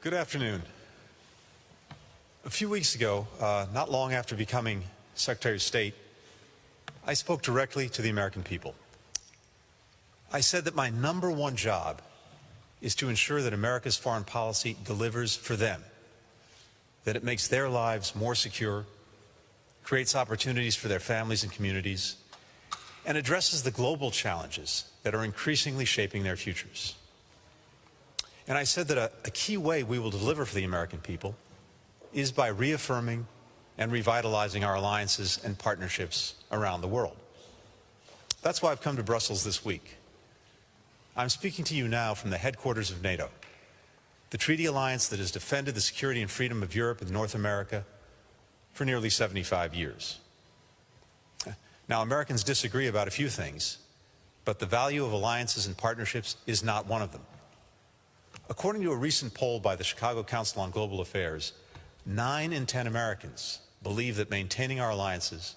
Good afternoon. A few weeks ago, not long after becoming Secretary of State, I spoke directly to the American people. I said that my #1 job is to ensure that America's foreign policy delivers for them, that it makes their lives more secure, creates opportunities for their families and communities, and addresses the global challenges that are increasingly shaping their futures. And I said that a key way we will deliver for the American people is by reaffirming and revitalizing our alliances and partnerships around the world. That's why I've come to Brussels this week. I'm speaking to you now from the headquarters of NATO, the treaty alliance that has defended the security and freedom of Europe and North America for nearly 75 years. Now, Americans disagree about a few things, but the value of alliances and partnerships is not one of them. According to a recent poll by the Chicago Council on Global Affairs, 9 in 10 Americans believe that maintaining our alliances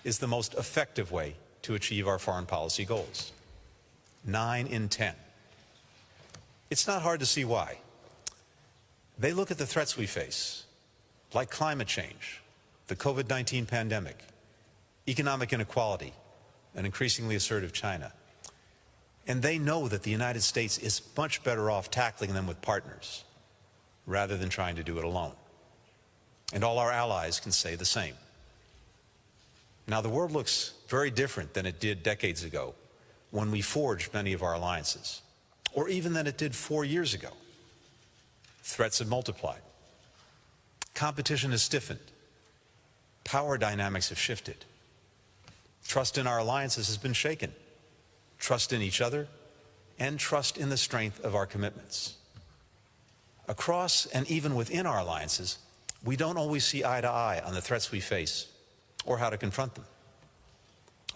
is the most effective way to achieve our foreign policy goals. 9 in 10. It's not hard to see why. They look at the threats we face, like climate change, the COVID-19 pandemic, economic inequality, and increasingly assertive China. And they know that the United States is much better off tackling them with partners rather than trying to do it alone. And all our allies can say the same. Now, the world looks very different than it did decades ago when we forged many of our alliances, or even than it did 4 years ago. Threats have multiplied. Competition has stiffened. Power dynamics have shifted. Trust in our alliances has been shaken. Trust in each other, and trust in the strength of our commitments. Across and even within our alliances, we don't always see eye to eye on the threats we face or how to confront them.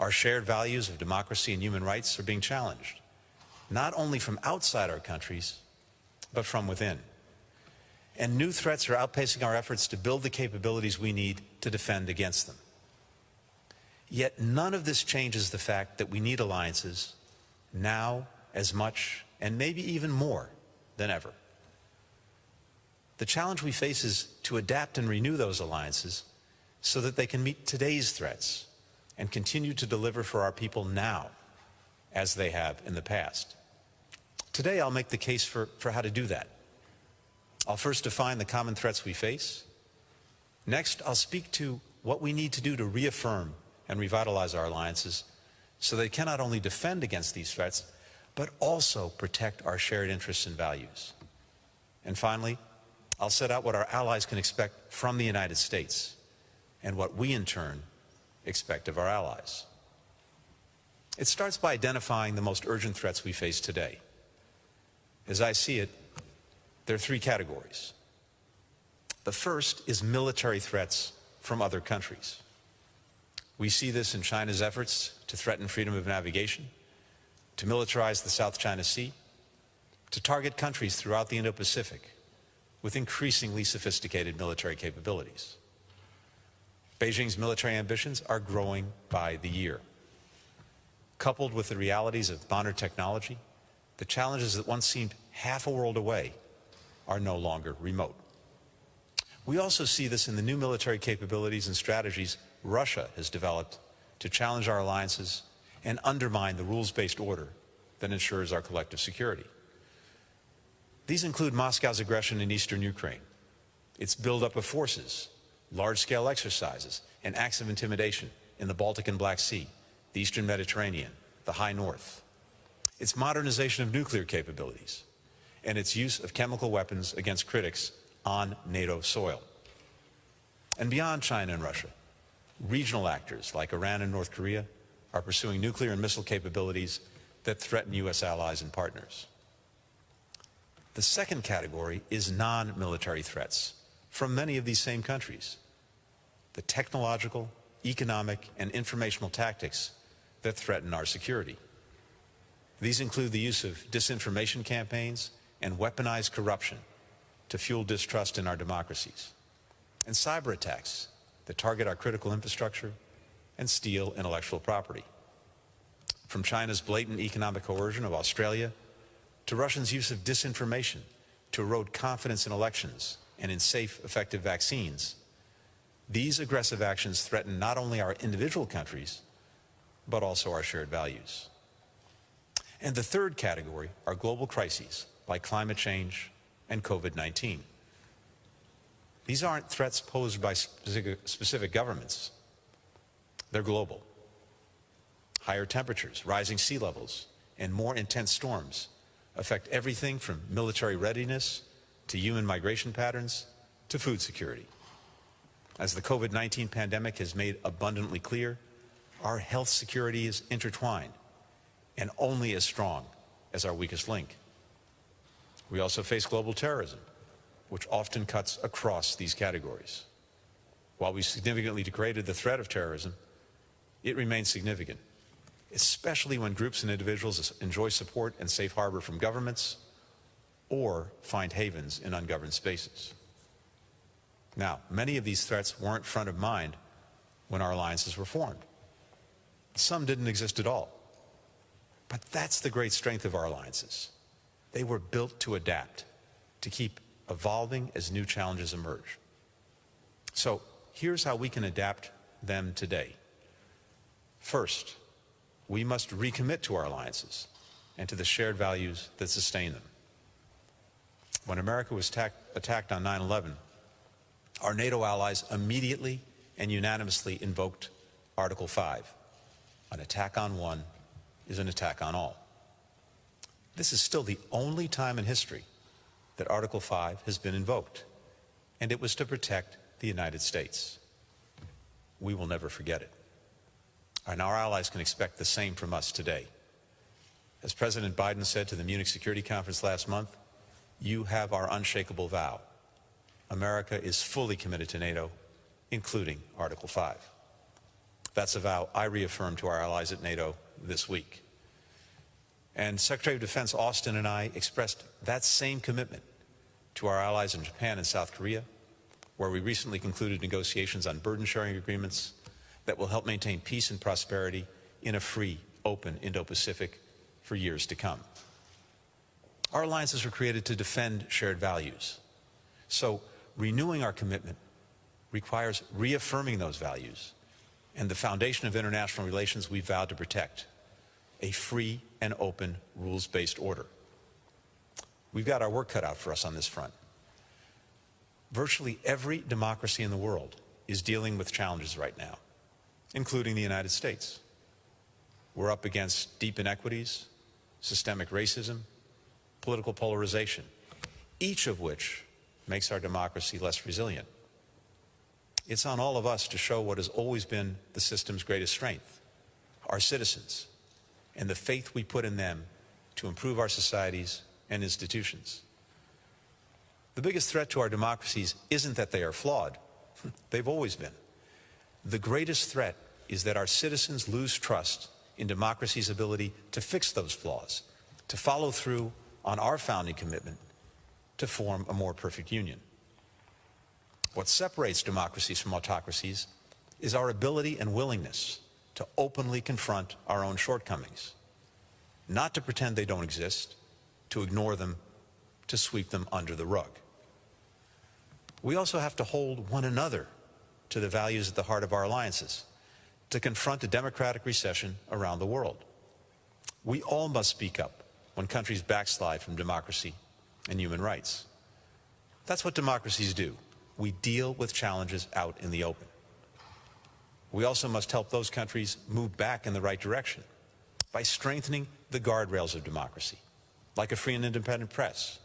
Our shared values of democracy and human rights are being challenged, not only from outside our countries, but from within. And new threats are outpacing our efforts to build the capabilities we need to defend against them. Yet none of this changes the fact that we need alliances now as much and maybe even more than ever. The challenge we face is to adapt and renew those alliances so that they can meet today's threats and continue to deliver for our people now as they have in the past. Today I'll make the case for how to do that. I'll first define the common threats we face. Next, I'll speak to what we need to do to reaffirm and revitalize our alliances so they can not only defend against these threats, but also protect our shared interests and values. And finally, I'll set out what our allies can expect from the United States and what we in turn expect of our allies. It starts by identifying the most urgent threats we face today. As I see it, there are 3 categories. The first is military threats from other countries. We see this in China's efforts to threaten freedom of navigation, to militarize the South China Sea, to target countries throughout the Indo-Pacific with increasingly sophisticated military capabilities. Beijing's military ambitions are growing by the year. Coupled with the realities of modern technology, the challenges that once seemed half a world away are no longer remote. We also see this in the new military capabilities and strategies Russia has developed to challenge our alliances and undermine the rules-based order that ensures our collective security. These include Moscow's aggression in eastern Ukraine, its buildup of forces, large-scale exercises, and acts of intimidation in the Baltic and Black Sea, the eastern Mediterranean, the high north, its modernization of nuclear capabilities, and its use of chemical weapons against critics on NATO soil. And beyond China and Russia, regional actors like Iran and North Korea are pursuing nuclear and missile capabilities that threaten U.S. allies and partners. The second category is non-military threats from many of these same countries. The technological, economic, and informational tactics that threaten our security. These include the use of disinformation campaigns and weaponized corruption to fuel distrust in our democracies, and cyber attacks that target our critical infrastructure and steal intellectual property. From China's blatant economic coercion of Australia to Russia's use of disinformation to erode confidence in elections and in safe, effective vaccines, these aggressive actions threaten not only our individual countries, but also our shared values. And the third category are global crises like climate change and COVID-19. These aren't threats posed by specific governments. They're global. Higher temperatures, rising sea levels, and more intense storms affect everything from military readiness to human migration patterns to food security. As the COVID-19 pandemic has made abundantly clear, our health security is intertwined and only as strong as our weakest link. We also face global terrorism, which often cuts across these categories. While we significantly degraded the threat of terrorism, it remains significant, especially when groups and individuals enjoy support and safe harbor from governments or find havens in ungoverned spaces. Now, many of these threats weren't front of mind when our alliances were formed. Some didn't exist at all. But that's the great strength of our alliances. They were built to adapt, to keep evolving as new challenges emerge. So here's how we can adapt them today. First, we must recommit to our alliances and to the shared values that sustain them. When America was attacked on 9/11, our NATO allies immediately and unanimously invoked Article 5. An attack on one is an attack on all. This is still the only time in history that Article 5 has been invoked, and it was to protect the United States. We will never forget it. And our allies can expect the same from us today. As President Biden said to the Munich Security Conference last month, you have our unshakable vow. America is fully committed to NATO, including Article 5. That's a vow I reaffirmed to our allies at NATO this week. And Secretary of Defense Austin and I expressed that same commitment to our allies in Japan and South Korea, where we recently concluded negotiations on burden-sharing agreements that will help maintain peace and prosperity in a free, open Indo-Pacific for years to come. Our alliances were created to defend shared values. So renewing our commitment requires reaffirming those values and the foundation of international relations we vowed to protect, a free and open rules-based order. We've got our work cut out for us on this front. Virtually every democracy in the world is dealing with challenges right now, including the United States. We're up against deep inequities, systemic racism, political polarization, each of which makes our democracy less resilient. It's on all of us to show what has always been the system's greatest strength, our citizens, and the faith we put in them to improve our societies and institutions. The biggest threat to our democracies isn't that they are flawed. They've always been. The greatest threat is that our citizens lose trust in democracy's ability to fix those flaws, to follow through on our founding commitment to form a more perfect union. What separates democracies from autocracies is our ability and willingness to openly confront our own shortcomings, not to pretend they don't exist, to ignore them, to sweep them under the rug. We also have to hold one another to the values at the heart of our alliances, to confront a democratic recession around the world. We all must speak up when countries backslide from democracy and human rights. That's what democracies do. We deal with challenges out in the open. We also must help those countries move back in the right direction by strengthening the guardrails of democracy, like a free and independent press,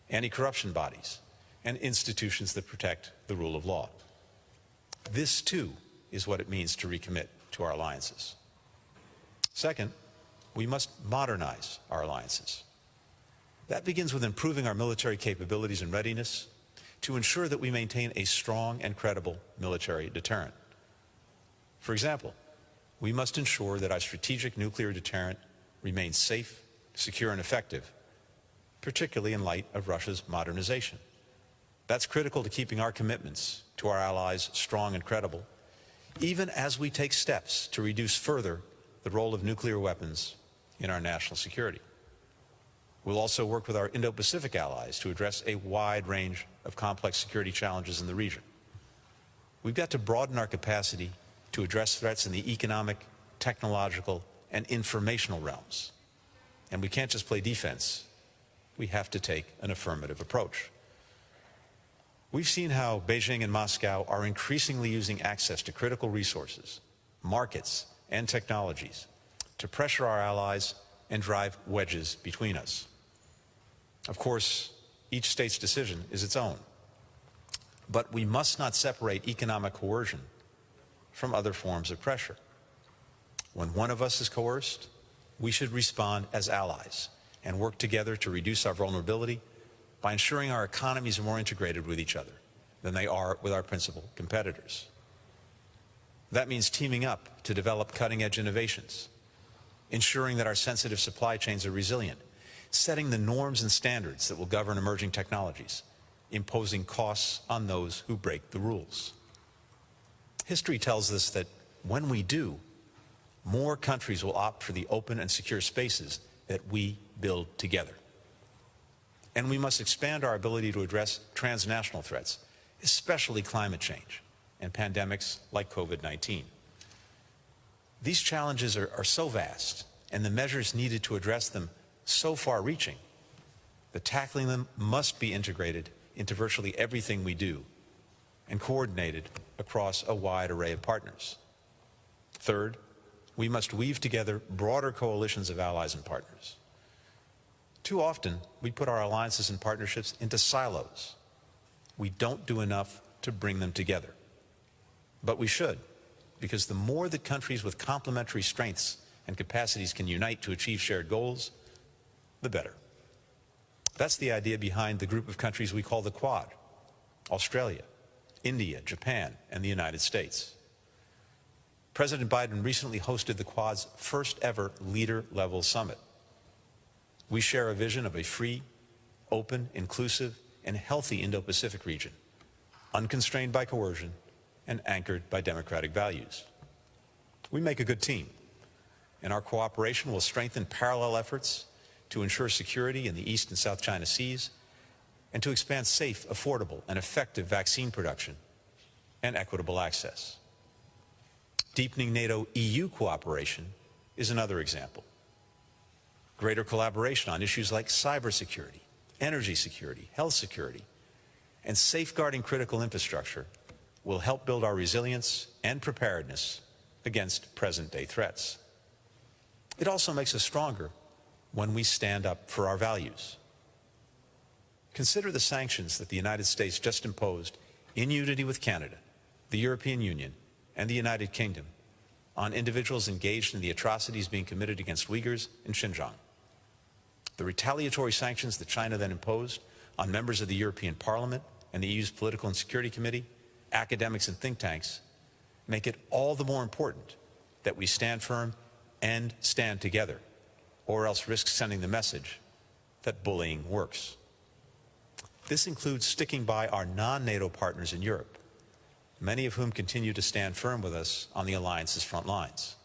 anti-corruption bodies, and institutions that protect the rule of law. This, too, is what it means to recommit to our alliances. Second, we must modernize our alliances. That begins with improving our military capabilities and readiness to ensure that we maintain a strong and credible military deterrent. For example, we must ensure that our strategic nuclear deterrent remains safe, secure, and effective, particularly in light of Russia's modernization. That's critical to keeping our commitments to our allies strong and credible, even as we take steps to reduce further the role of nuclear weapons in our national security. We'll also work with our Indo-Pacific allies to address a wide range of complex security challenges in the region. We've got to broaden our capacity to address threats in the economic, technological, and informational realms. And we can't just play defense. We have to take an affirmative approach. We've seen how Beijing and Moscow are increasingly using access to critical resources, markets, and technologies to pressure our allies and drive wedges between us. Of course, each state's decision is its own. But we must not separate economic coercion from other forms of pressure. When one of us is coerced, we should respond as allies and work together to reduce our vulnerability by ensuring our economies are more integrated with each other than they are with our principal competitors. That means teaming up to develop cutting-edge innovations, ensuring that our sensitive supply chains are resilient, setting the norms and standards that will govern emerging technologies, imposing costs on those who break the rules. History tells us that when we do, more countries will opt for the open and secure spaces that we build together. And we must expand our ability to address transnational threats, especially climate change and pandemics like COVID-19. These challenges are so vast, and the measures needed to address them so far-reaching, that tackling them must be integrated into virtually everything we do and coordinated across a wide array of partners. Third, we must weave together broader coalitions of allies and partners. Too often, we put our alliances and partnerships into silos. We don't do enough to bring them together. But we should, because the more that countries with complementary strengths and capacities can unite to achieve shared goals, the better. That's the idea behind the group of countries we call the Quad: Australia, India, Japan, and the United States. President Biden recently hosted the Quad's first ever leader-level summit. We share a vision of a free, open, inclusive, and healthy Indo-Pacific region, unconstrained by coercion and anchored by democratic values. We make a good team, and our cooperation will strengthen parallel efforts to ensure security in the East and South China Seas and to expand safe, affordable, and effective vaccine production and equitable access. Deepening NATO-EU cooperation is another example. Greater collaboration on issues like cybersecurity, energy security, health security, and safeguarding critical infrastructure will help build our resilience and preparedness against present-day threats. It also makes us stronger when we stand up for our values. Consider the sanctions that the United States just imposed in unity with Canada, the European Union, and the United Kingdom on individuals engaged in the atrocities being committed against Uyghurs in Xinjiang. The retaliatory sanctions that China then imposed on members of the European Parliament and the EU's Political and Security Committee, academics and think tanks, make it all the more important that we stand firm and stand together, or else risk sending the message that bullying works. This includes sticking by our non-NATO partners in Europe, many of whom continue to stand firm with us on the alliance's front lines.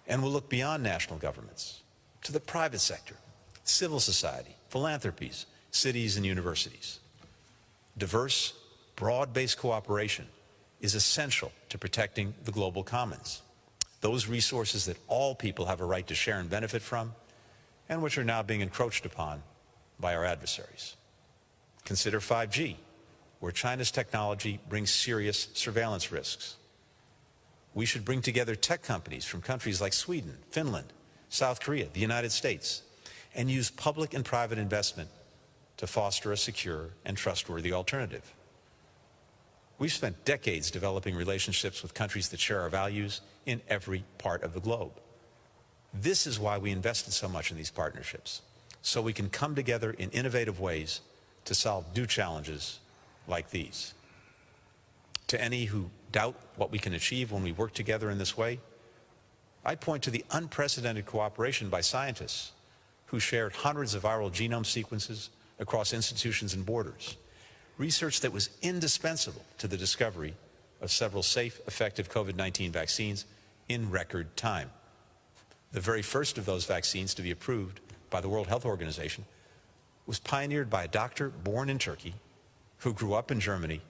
And we'll look beyond national governments to the private sector, civil society, philanthropies, cities, and universities. Diverse, broad-based cooperation is essential to protecting the global commons, those resources that all people have a right to share and benefit from, and which are now being encroached upon by our adversaries. Consider 5G, where China's technology brings serious surveillance risks. We should bring together tech companies from countries like Sweden, Finland, South Korea, the United States, and use public and private investment to foster a secure and trustworthy alternative. We've spent decades developing relationships with countries that share our values in every part of the globe. This is why we invested so much in these partnerships, so we can come together in innovative ways to solve new challenges like these. To any who doubt what we can achieve when we work together in this way, I point to the unprecedented cooperation by scientists who shared hundreds of viral genome sequences across institutions and borders, research that was indispensable to the discovery of several safe, effective COVID-19 vaccines in record time. The very first of those vaccines to be approved by the World Health Organization was pioneered by a doctor born in Turkey who grew up in Germany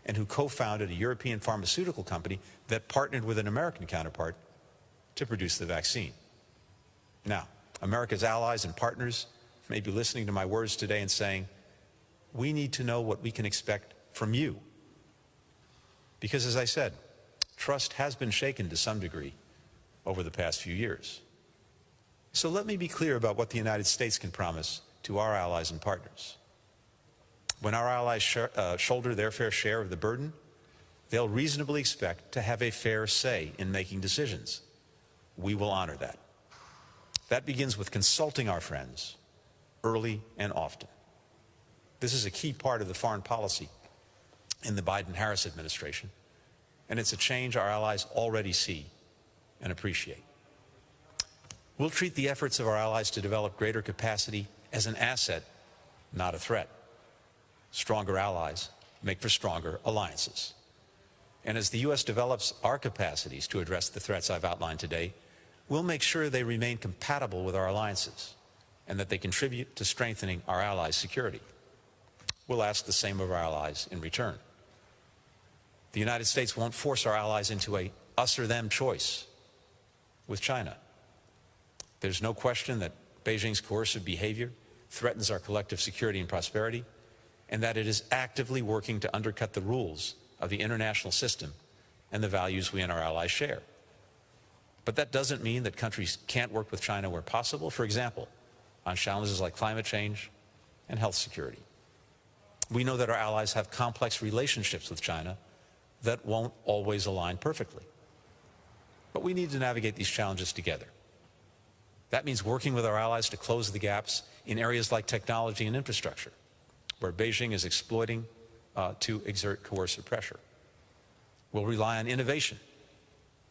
and who co-founded a European pharmaceutical company that partnered with an American counterpart to produce the vaccine. Now, America's allies and partners may be listening to my words today and saying, we need to know what we can expect from you. Because, as I said, trust has been shaken to some degree over the past few years. So let me be clear about what the United States can promise to our allies and partners. When our allies shoulder their fair share of the burden, they'll reasonably expect to have a fair say in making decisions. We will honor that. That begins with consulting our friends early and often. This is a key part of the foreign policy in the Biden-Harris administration, and it's a change our allies already see and appreciate. We'll treat the efforts of our allies to develop greater capacity as an asset, not a threat. Stronger allies make for stronger alliances. And as the U.S. develops our capacities to address the threats I've outlined today, we'll make sure they remain compatible with our alliances and that they contribute to strengthening our allies' security. We'll ask the same of our allies in return. The United States won't force our allies into a us or them choice with China. There's no question that Beijing's coercive behavior threatens our collective security and prosperity, and that it is actively working to undercut the rules of the international system and the values we and our allies share. But that doesn't mean that countries can't work with China where possible, for example, on challenges like climate change and health security. We know that our allies have complex relationships with China that won't always align perfectly. But we need to navigate these challenges together. That means working with our allies to close the gaps in areas like technology and infrastructure, where Beijing is exploiting to exert coercive pressure. We'll rely on innovation,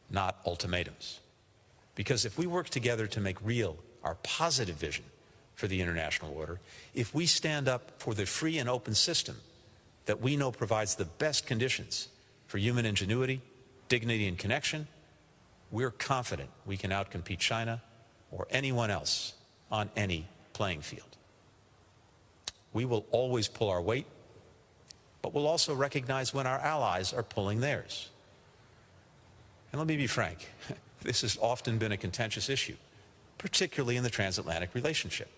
not ultimatums. Because if we work together to make real our positive vision for the international order, if we stand up for the free and open system that we know provides the best conditions for human ingenuity, dignity, and connection, we're confident we can outcompete China or anyone else on any playing field. We will always pull our weight, but we'll also recognize when our allies are pulling theirs. And let me be frank, this has often been a contentious issue, particularly in the transatlantic relationship.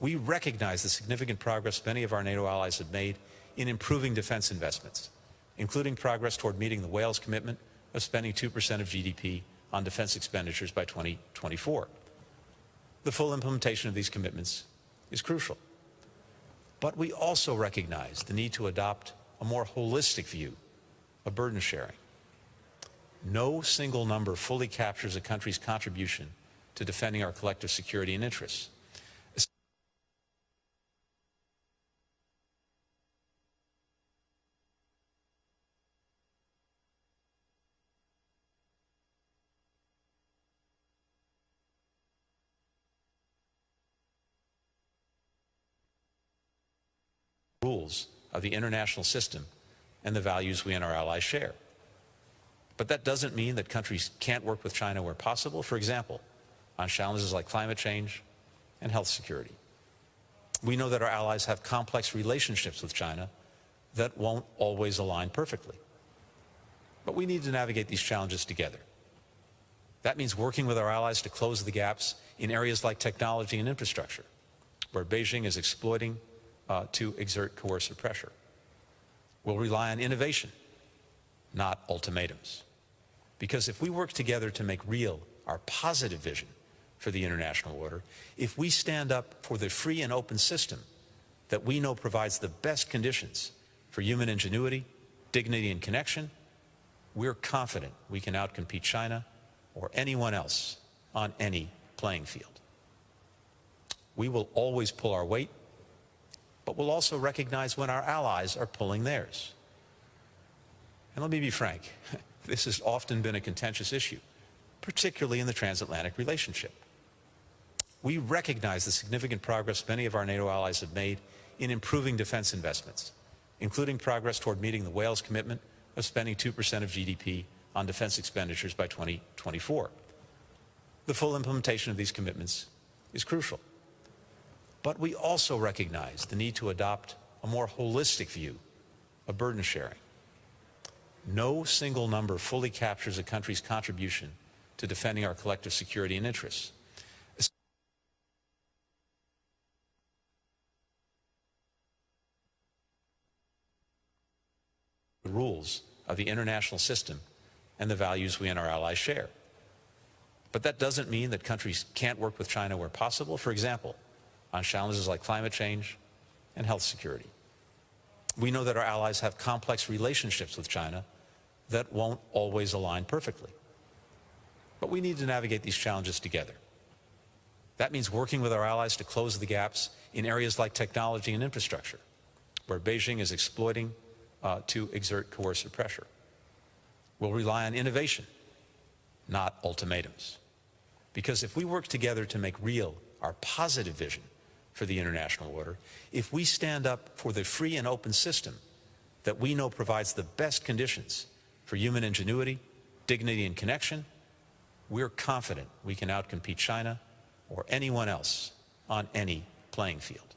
We recognize the significant progress many of our NATO allies have made in improving defense investments, including progress toward meeting the Wales commitment of spending 2% of GDP on defense expenditures by 2024. The full implementation of these commitments is crucial. But we also recognize the need to adopt a more holistic view of burden sharing. No single number fully captures a country's contribution to defending our collective security and interests. Rules of the international system and the values we and our allies share. But that doesn't mean that countries can't work with China where possible, for example, on challenges like climate change and health security. We know that our allies have complex relationships with China that won't always align perfectly. But we need to navigate these challenges together. That means working with our allies to close the gaps in areas like technology and infrastructure, where Beijing is exploiting to exert coercive pressure. We'll rely on innovation, not ultimatums. Because if we work together to make real our positive vision for the international order, if we stand up for the free and open system that we know provides the best conditions for human ingenuity, dignity, and connection, we're confident we can outcompete China or anyone else on any playing field. We will always pull our weight, but we'll also recognize when our allies are pulling theirs. And let me be frank, this has often been a contentious issue, particularly in the transatlantic relationship. We recognize the significant progress many of our NATO allies have made in improving defense investments, including progress toward meeting the Wales commitment of spending 2% of GDP on defense expenditures by 2024. The full implementation of these commitments is crucial. But we also recognize the need to adopt a more holistic view of burden sharing. No single number fully captures a country's contribution to defending our collective security and interests. The rules of the international system and the values we and our allies share. But that doesn't mean that countries can't work with China where possible, for example, on challenges like climate change and health security. We know that our allies have complex relationships with China that won't always align perfectly. But we need to navigate these challenges together. That means working with our allies to close the gaps in areas like technology and infrastructure, where Beijing is exploiting to exert coercive pressure. We'll rely on innovation, not ultimatums. Because if we work together to make real our positive vision for the international order, if we stand up for the free and open system that we know provides the best conditions for human ingenuity, dignity, and connection, we're confident we can outcompete China or anyone else on any playing field.